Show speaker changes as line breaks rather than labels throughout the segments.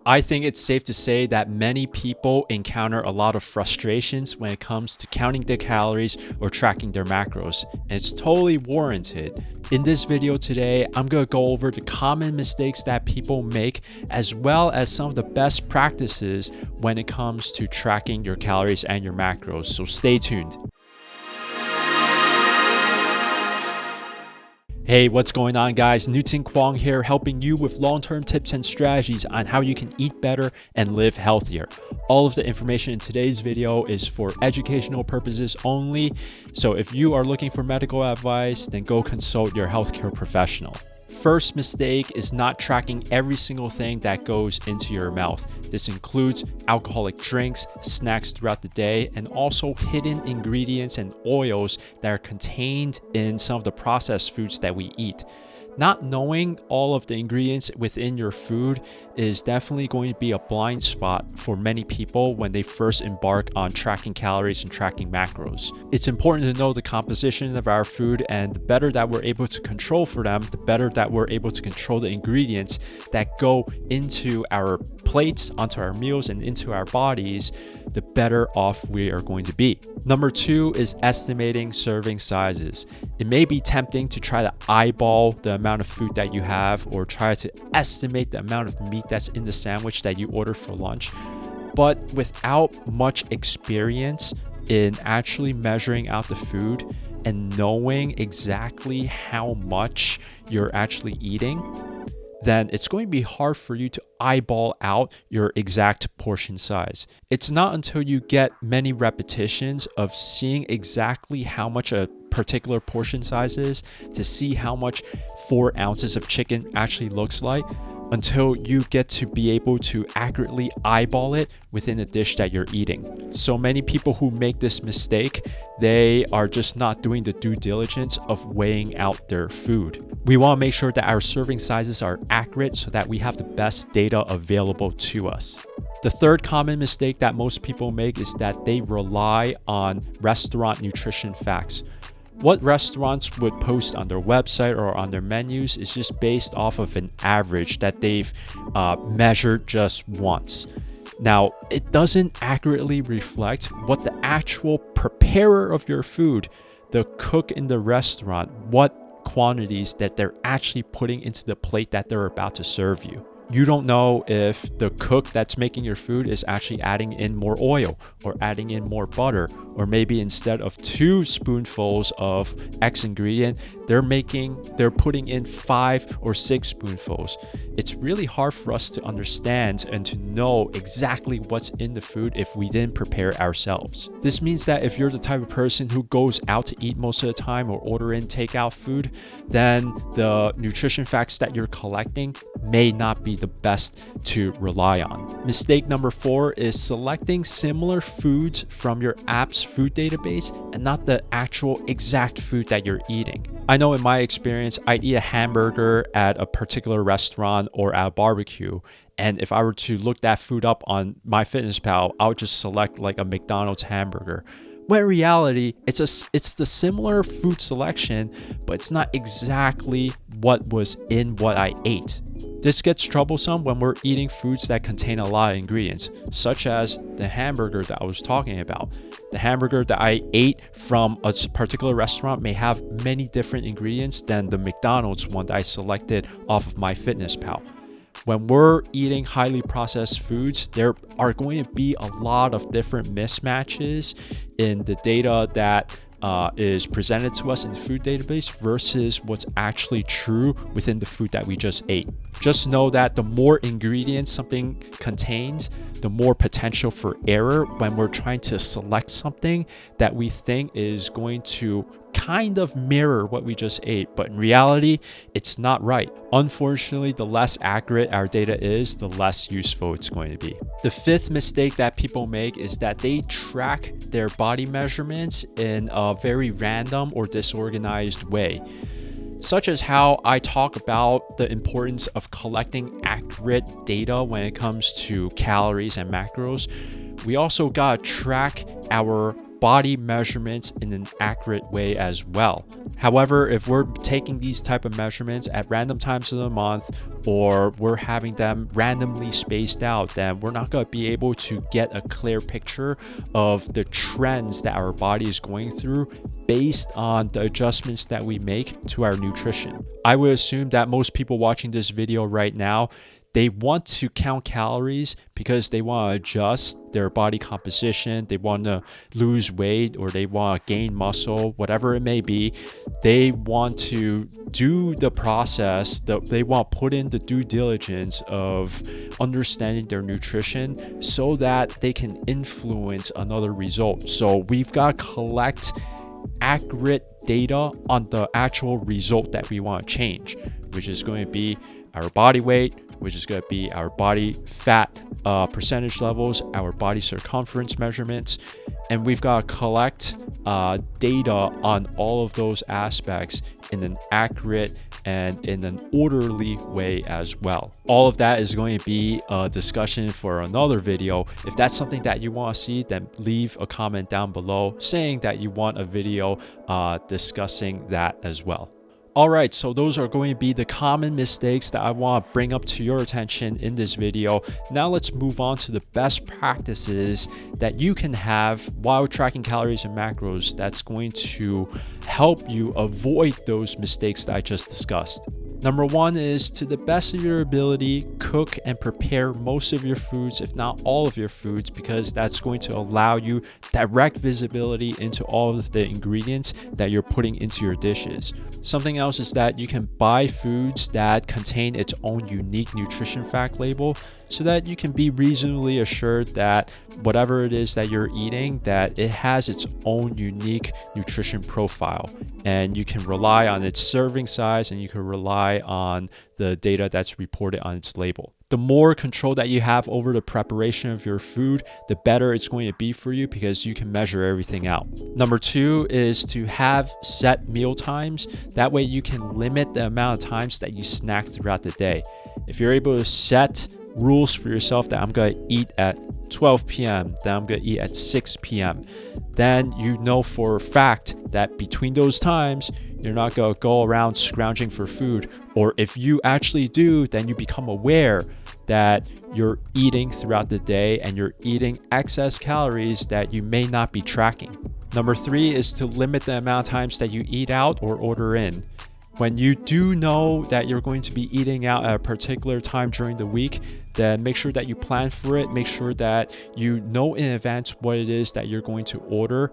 I think it's safe to say that many people encounter a lot of frustrations when it comes to counting their calories or tracking their macros, and it's totally warranted. In this video today, I'm going to go over the common mistakes that people make, as well as some of the best practices when it comes to tracking your calories and your macros, so stay tuned. Hey, what's going on, guys? Newton Kwong here, helping you with long-term tips and strategies on how you can eat better and live healthier. All of the information in today's video is for educational purposes only, so if you are looking for medical advice, then go consult your healthcare professional. First mistake is not tracking every single thing that goes into your mouth. This includes alcoholic drinks, snacks throughout the day, and also hidden ingredients and oils that are contained in some of the processed foods that we eat. Not knowing all of the ingredients within your food is definitely going to be a blind spot for many people when they first embark on tracking calories and tracking macros. It's important to know the composition of our food, and the better that we're able to control for them, the better that we're able to control the ingredients that go into our plates, onto our meals, and into our bodies, the better off we are going to be. Number two is estimating serving sizes. It may be tempting to try to eyeball the amount of food that you have, or try to estimate the amount of meat that's in the sandwich that you ordered for lunch. But without much experience in actually measuring out the food and knowing exactly how much you're actually eating, then it's going to be hard for you to eyeball out your exact portion size. It's not until you get many repetitions of seeing exactly how much a particular portion size is to see how much 4 ounces of chicken actually looks like, until you get to be able to accurately eyeball it within the dish that you're eating. So many people who make this mistake, they are just not doing the due diligence of weighing out their food. We want to make sure that our serving sizes are accurate so that we have the best data available to us. The third common mistake that most people make is that they rely on restaurant nutrition facts. What restaurants would post on their website or on their menus is just based off of an average that they've measured just once. Now, it doesn't accurately reflect what the actual preparer of your food, the cook in the restaurant, what quantities that they're actually putting into the plate that they're about to serve you. You don't know if the cook that's making your food is actually adding in more oil or adding in more butter, or maybe instead of 2 spoonfuls of X ingredient, they're putting in 5 or 6 spoonfuls. It's really hard for us to understand and to know exactly what's in the food if we didn't prepare ourselves. This means that if you're the type of person who goes out to eat most of the time or order in takeout food, then the nutrition facts that you're collecting may not be the best to rely on. Mistake number 4 is selecting similar foods from your app's food database and not the actual exact food that you're eating. I know in my experience, I'd eat a hamburger at a particular restaurant or at a barbecue, and if I were to look that food up on MyFitnessPal, I would just select like a McDonald's hamburger. When in reality, it's the similar food selection, but it's not exactly what was in what I ate. This gets troublesome when we're eating foods that contain a lot of ingredients, such as the hamburger that I was talking about. The hamburger that I ate from a particular restaurant may have many different ingredients than the McDonald's one that I selected off of MyFitnessPal. When we're eating highly processed foods, there are going to be a lot of different mismatches in the data that is presented to us in the food database versus what's actually true within the food that we just ate. Just know that the more ingredients something contains, the more potential for error when we're trying to select something that we think is going to kind of mirror what we just ate, but in reality, it's not right. Unfortunately, the less accurate our data is, the less useful it's going to be. The 5th mistake that people make is that they track their body measurements in a very random or disorganized way, such as how I talk about the importance of collecting accurate data when it comes to calories and macros. We also gotta track our body measurements in an accurate way as well. However, if we're taking these type of measurements at random times of the month, or we're having them randomly spaced out, then we're not going to be able to get a clear picture of the trends that our body is going through based on the adjustments that we make to our nutrition. I would assume that most people watching this video right now, they want to count calories because they want to adjust their body composition, they want to lose weight, or they want to gain muscle, whatever it may be. They want to do the process, they want to put in the due diligence of understanding their nutrition so that they can influence another result. So we've got to collect accurate data on the actual result that we want to change, which is going to be our body weight, which is going to be our body fat percentage levels, our body circumference measurements, and we've got to collect data on all of those aspects in an accurate and in an orderly way as well. All of that is going to be a discussion for another video. If that's something that you want to see, then leave a comment down below saying that you want a video discussing that as well. All right, so those are going to be the common mistakes that I want to bring up to your attention in this video. Now let's move on to the best practices that you can have while tracking calories and macros that's going to help you avoid those mistakes that I just discussed. Number one is, to the best of your ability, cook and prepare most of your foods, if not all of your foods, because that's going to allow you direct visibility into all of the ingredients that you're putting into your dishes. Something else is that you can buy foods that contain its own unique nutrition fact label, so that you can be reasonably assured that whatever it is that you're eating, that it has its own unique nutrition profile, and you can rely on its serving size, and you can rely on the data that's reported on its label. The more control that you have over the preparation of your food, the better it's going to be for you, because you can measure everything out. Number two is to have set meal times. That way you can limit the amount of times that you snack throughout the day. If you're able to set rules for yourself that I'm going to eat at 12 p.m., then I'm going to eat at 6 p.m., then you know for a fact that between those times, you're not going to go around scrounging for food. Or if you actually do, then you become aware that you're eating throughout the day and you're eating excess calories that you may not be tracking. Number three is to limit the amount of times that you eat out or order in. When you do know that you're going to be eating out at a particular time during the week, then make sure that you plan for it. Make sure that you know in advance what it is that you're going to order,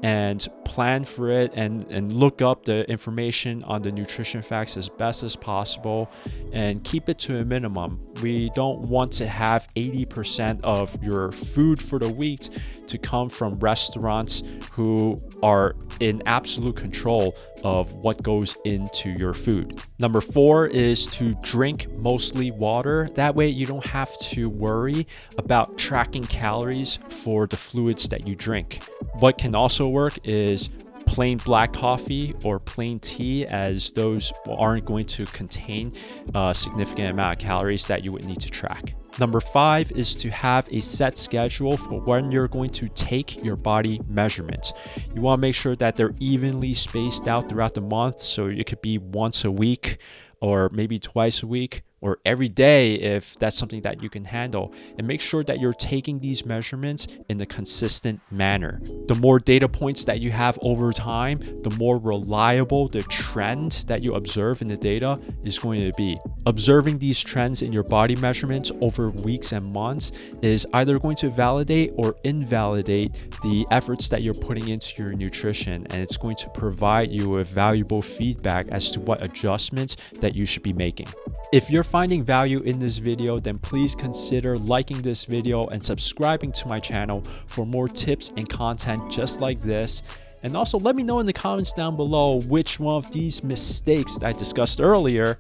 and plan for it, and look up the information on the nutrition facts as best as possible, and keep it to a minimum. We don't want to have 80% of your food for the week to come from restaurants who are in absolute control of what goes into your food. Number four is to drink mostly water. That way you don't have to worry about tracking calories for the fluids that you drink. What can also work is plain black coffee or plain tea, as those aren't going to contain a significant amount of calories that you would need to track. Number five is to have a set schedule for when you're going to take your body measurements. You want to make sure that they're evenly spaced out throughout the month, so it could be once a week, or maybe twice a week, or every day if that's something that you can handle. And make sure that you're taking these measurements in a consistent manner. The more data points that you have over time, the more reliable the trend that you observe in the data is going to be. Observing these trends in your body measurements over weeks and months is either going to validate or invalidate the efforts that you're putting into your nutrition, and it's going to provide you with valuable feedback as to what adjustments that you should be making. If you're finding value in this video, then please consider liking this video and subscribing to my channel for more tips and content just like this. And also let me know in the comments down below which one of these mistakes that I discussed earlier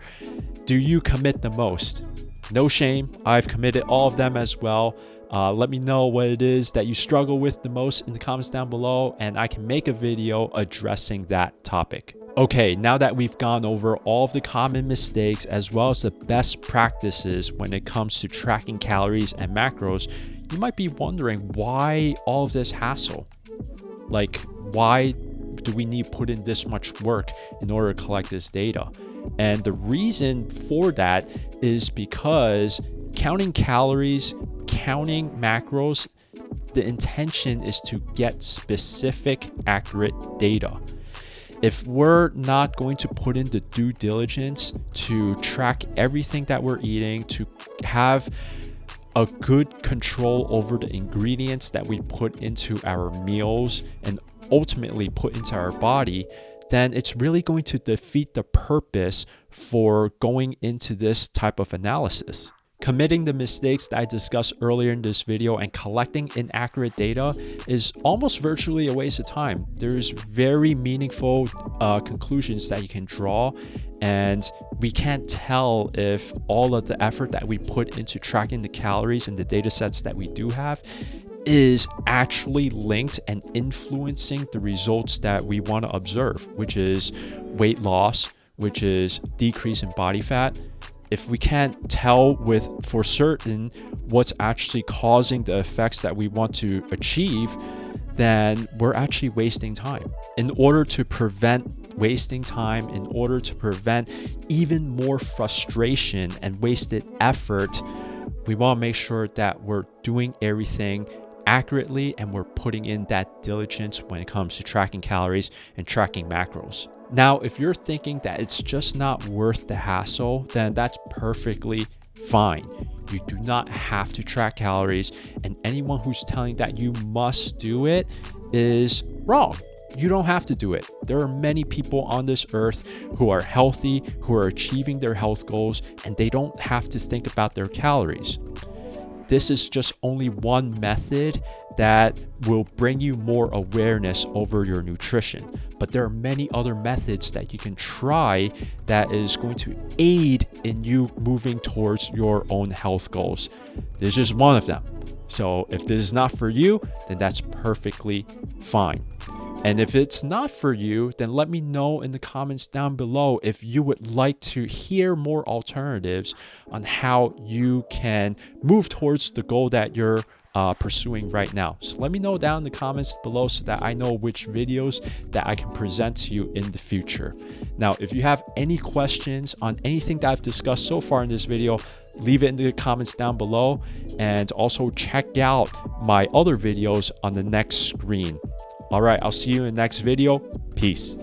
do you commit the most. No shame, I've committed all of them as well. Let me know what it is that you struggle with the most in the comments down below, and I can make a video addressing that topic. Okay, now that we've gone over all of the common mistakes as well as the best practices when it comes to tracking calories and macros, you might be wondering, why all of this hassle? Like, why do we need to put in this much work in order to collect this data? And the reason for that is because counting calories, counting macros, the intention is to get specific, accurate data. If we're not going to put in the due diligence to track everything that we're eating, to have a good control over the ingredients that we put into our meals and ultimately put into our body, then it's really going to defeat the purpose for going into this type of analysis. Committing the mistakes that I discussed earlier in this video and collecting inaccurate data is almost virtually a waste of time. There's very meaningful conclusions that you can draw, and we can't tell if all of the effort that we put into tracking the calories and the data sets that we do have is actually linked and influencing the results that we want to observe, which is weight loss, which is decrease in body fat. If we can't tell for certain what's actually causing the effects that we want to achieve, then we're actually wasting time. In order to prevent wasting time, in order to prevent even more frustration and wasted effort, we want to make sure that we're doing everything accurately and we're putting in that diligence when it comes to tracking calories and tracking macros. Now, if you're thinking that it's just not worth the hassle, then that's perfectly fine. You do not have to track calories, and anyone who's telling that you must do it is wrong. You don't have to do it. There are many people on this earth who are healthy, who are achieving their health goals, and they don't have to think about their calories. This is just only one method that will bring you more awareness over your nutrition. But there are many other methods that you can try that is going to aid in you moving towards your own health goals. This is just one of them. So if this is not for you, then that's perfectly fine. And if it's not for you, then let me know in the comments down below if you would like to hear more alternatives on how you can move towards the goal that you're pursuing right now. So let me know down in the comments below so that I know which videos that I can present to you in the future. Now, if you have any questions on anything that I've discussed so far in this video, leave it in the comments down below, and also check out my other videos on the next screen. All right, I'll see you in the next video. Peace.